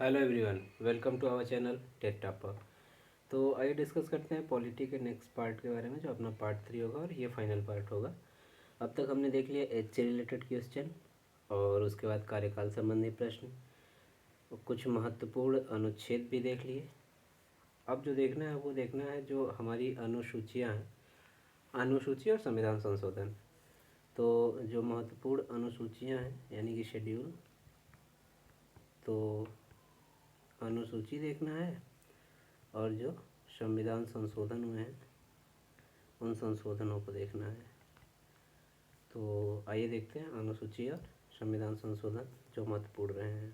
Hello everyone, welcome to our channel Tech Topper. तो आइए discuss करते हैं पॉलिटी के नेक्स्ट पार्ट के बारे में, जो अपना पार्ट 3 होगा और ये फाइनल पार्ट होगा। अब तक हमने देख लिया एज से रिलेटेड क्वेश्चन और उसके बाद कार्यकाल संबंधी प्रश्न, कुछ महत्वपूर्ण अनुच्छेद भी देख लिए। अब जो देखना है वो देखना है जो हमारी अनुसूचियाँ हैं, अनुसूची और संविधान संशोधन। तो जो महत्वपूर्ण अनुसूचियाँ हैं यानी कि शेड्यूल, तो अनुसूची देखना है और जो संविधान संशोधन हुए हैं उन संशोधनों को देखना है। तो आइए देखते हैं अनुसूची और संविधान संशोधन जो महत्वपूर्ण रहे हैं।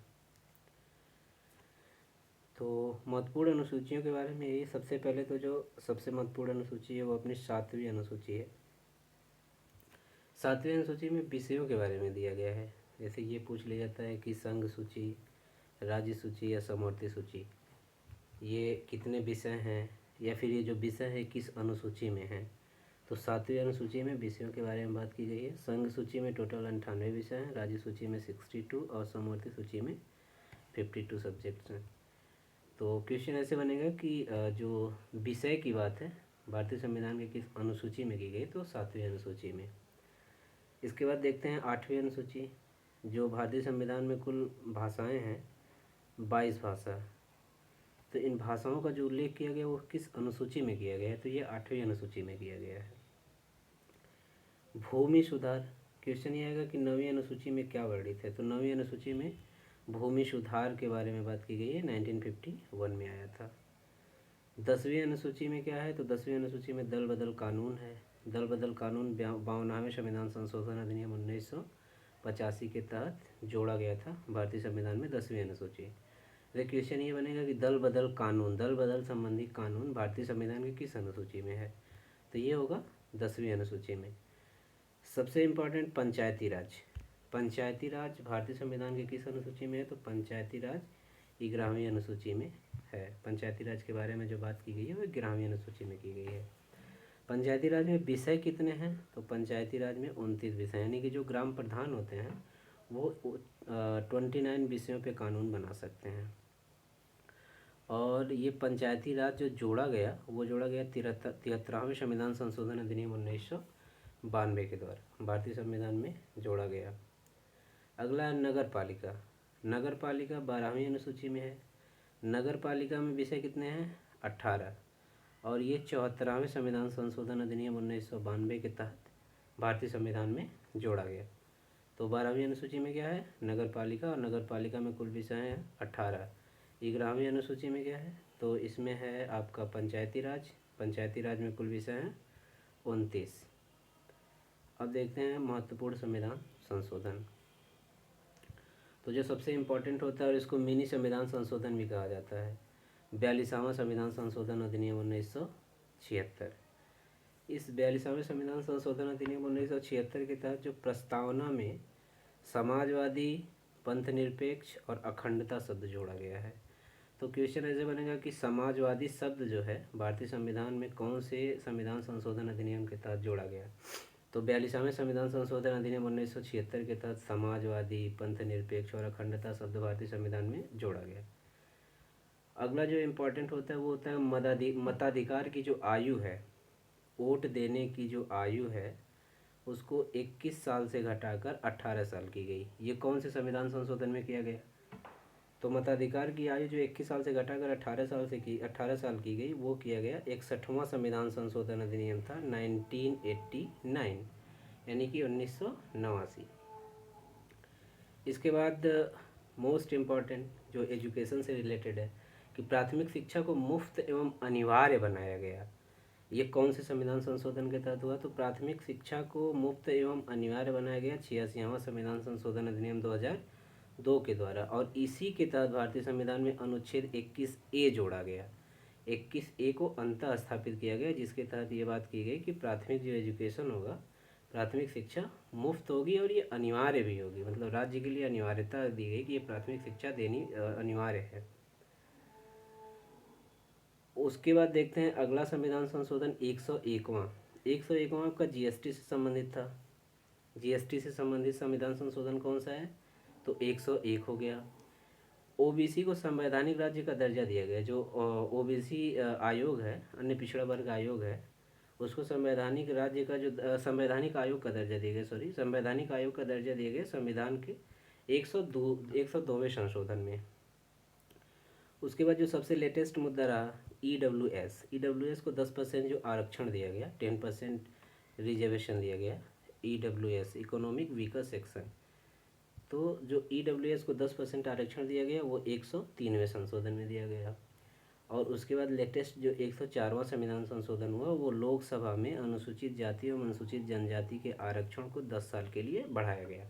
तो महत्वपूर्ण अनुसूचियों के बारे में यही, सबसे पहले तो जो सबसे महत्वपूर्ण अनुसूची है वो अपनी 7वीं अनुसूची है। 7वीं अनुसूची में विषयों के बारे में दिया गया है। जैसे ये पूछ लिया जाता है कि संघ सूची, राज्य सूची या समवर्ती सूची, ये कितने विषय हैं, या फिर ये जो विषय है किस अनुसूची में है। तो 7वीं अनुसूची में विषयों के बारे में बात की गई है। संघ सूची में टोटल 98 विषय हैं, राज्य सूची में 62 और समवर्ती सूची में 52 सब्जेक्ट्स हैं। तो क्वेश्चन ऐसे बनेगा कि जो विषय की बात है भारतीय संविधान के किस अनुसूची में की गई, तो 7वीं अनुसूची में। इसके बाद देखते हैं 8वीं अनुसूची, जो भारतीय संविधान में कुल भाषाएँ हैं 22 भाषा। तो इन भाषाओं का जो उल्लेख किया गया वो किस अनुसूची में किया गया है, तो ये 8वीं अनुसूची में किया गया है। भूमि सुधार, क्वेश्चन ये आएगा कि 9वीं अनुसूची में क्या वर्णित है। तो 9वीं अनुसूची में भूमि सुधार के बारे में बात की गई है, 1951 में आया था। 10वीं अनुसूची में क्या है, तो 10वीं अनुसूची में दल बदल कानून है। दल बदल कानून 52वें संविधान संशोधन अधिनियम 1985 के तहत जोड़ा गया था भारतीय संविधान में 10वीं अनुसूची। तो क्वेश्चन ये बनेगा कि दल बदल कानून, दल बदल संबंधी कानून भारतीय संविधान की किस अनुसूची में है, तो ये होगा 10वीं अनुसूची में। सबसे इम्पोर्टेंट पंचायती राज, पंचायती राज भारतीय संविधान के किस अनुसूची में है, तो पंचायती राज 11वीं अनुसूची में है। पंचायती राज के बारे में जो बात की गई है वो 11वीं अनुसूची में की गई है। पंचायती राज में विषय कितने हैं, तो पंचायती राज में 29 विषय, यानी कि जो ग्राम प्रधान होते हैं वो 29 विषयों पे कानून बना सकते हैं। और ये पंचायती राज जो जोड़ा गया वो जोड़ा गया 73वें संविधान संशोधन अधिनियम 1992 के द्वारा भारतीय संविधान में जोड़ा गया। अगला नगर पालिका, नगर पालिका 12वीं अनुसूची में है। नगर पालिका में विषय कितने हैं, 18, और ये 74वें संविधान संशोधन अधिनियम 1992 के तहत भारतीय संविधान में जोड़ा गया। तो 12वीं अनुसूची में क्या है, नगर पालिका, और नगर पालिका में कुल विषय हैं 18। 11वीं अनुसूची में क्या है, तो इसमें है आपका पंचायती राज, पंचायती राज में कुल विषय हैं 29। अब देखते हैं महत्वपूर्ण संविधान संशोधन। तो जो सबसे इम्पोर्टेंट होता है और इसको मिनी संविधान संशोधन भी कहा जाता है, 42वां संविधान संशोधन अधिनियम 1976। इस 42वें संविधान संशोधन अधिनियम 1976 के तहत जो प्रस्तावना में समाजवादी, पंथनिरपेक्ष और अखंडता शब्द जोड़ा गया है। तो क्वेश्चन ऐसे बनेगा कि समाजवादी शब्द जो है भारतीय संविधान में कौन से संविधान संशोधन अधिनियम के तहत जोड़ा गया। तो 42वें संविधान संशोधन अधिनियम 1976 के तहत समाजवादी, पंथनिरपेक्ष और अखंडता शब्द भारतीय संविधान में जोड़ा गया। अगला जो इम्पोर्टेंट होता है वो होता है मताधिकार की जो आयु है, वोट देने की जो आयु है उसको 21 साल से घटाकर 18 साल की गई। ये कौन से संविधान संशोधन में किया गया, तो मताधिकार की आयु जो 21 साल से घटाकर 18 साल की गई वो किया गया 61वां संविधान संशोधन अधिनियम था 1989, यानी कि 1989। इसके बाद मोस्ट इम्पॉर्टेंट जो एजुकेशन से रिलेटेड है कि प्राथमिक शिक्षा को मुफ्त एवं अनिवार्य बनाया गया। ये कौन से संविधान संशोधन के तहत हुआ, तो प्राथमिक शिक्षा को मुफ्त एवं अनिवार्य बनाया गया 86वां संविधान संशोधन अधिनियम 2002 के द्वारा। और इसी के तहत भारतीय संविधान में अनुच्छेद 21A जोड़ा गया। 21A को अंतः स्थापित किया गया, जिसके तहत ये बात की गई कि प्राथमिक जो एजुकेशन होगा, प्राथमिक शिक्षा मुफ्त होगी और ये अनिवार्य भी होगी, मतलब राज्य के लिए अनिवार्यता दी गई कि ये प्राथमिक शिक्षा देनी अनिवार्य है। उसके बाद देखते हैं अगला संविधान संशोधन 101वां। 101वां आपका जीएसटी से संबंधित था। जीएसटी से संबंधित संविधान संशोधन कौन सा है, तो 101 हो गया। ओबीसी को संवैधानिक राज्य का दर्जा दिया गया। जो ओबीसी आयोग है, अन्य पिछड़ा वर्ग आयोग है, उसको संवैधानिक राज्य का जो संवैधानिक आयोग का दर्जा दिया गया, सॉरी, संवैधानिक आयोग का दर्जा दिया गया संविधान के 102वें संशोधन में। उसके बाद जो सबसे लेटेस्ट मुद्दा रहा ईडब्ल्यूएस को 10% जो आरक्षण दिया गया, 10% रिजर्वेशन दिया गया। ईडब्ल्यूएस इकोनॉमिक वीकर सेक्शन, तो जो ईडब्ल्यूएस को 10% आरक्षण दिया गया वो 103वें संशोधन में दिया गया। और उसके बाद लेटेस्ट जो 104वां संविधान संशोधन हुआ वो लोकसभा में अनुसूचित जाति एवं अनुसूचित जनजाति के आरक्षण को 10 साल के लिए बढ़ाया गया।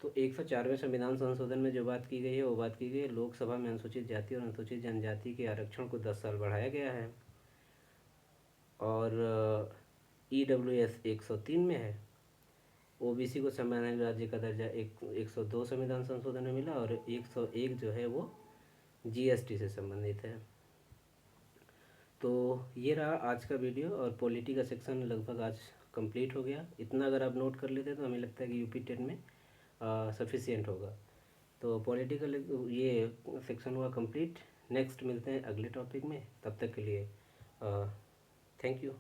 तो 104वें संविधान संशोधन में जो बात की गई है वो बात की गई है लोकसभा में अनुसूचित जाति और अनुसूचित जनजाति के आरक्षण को 10 साल बढ़ाया गया है। और ईडब्ल्यूएस 103 में है। ओबीसी को संवैधानिक राज्य का दर्जा 102 संविधान संशोधन में मिला और 101 जो है वो जीएसटी से संबंधित है। तो ये रहा आज का वीडियो और पॉलिटी का सेक्शन लगभग आज कंप्लीट हो गया। इतना अगर आप नोट कर लेते तो हमें लगता है कि यूपी 10 में सफिशिएंट होगा। तो पॉलिटिकल ये सेक्शन हुआ कंप्लीट। नेक्स्ट मिलते हैं अगले टॉपिक में, तब तक के लिए थैंक यू।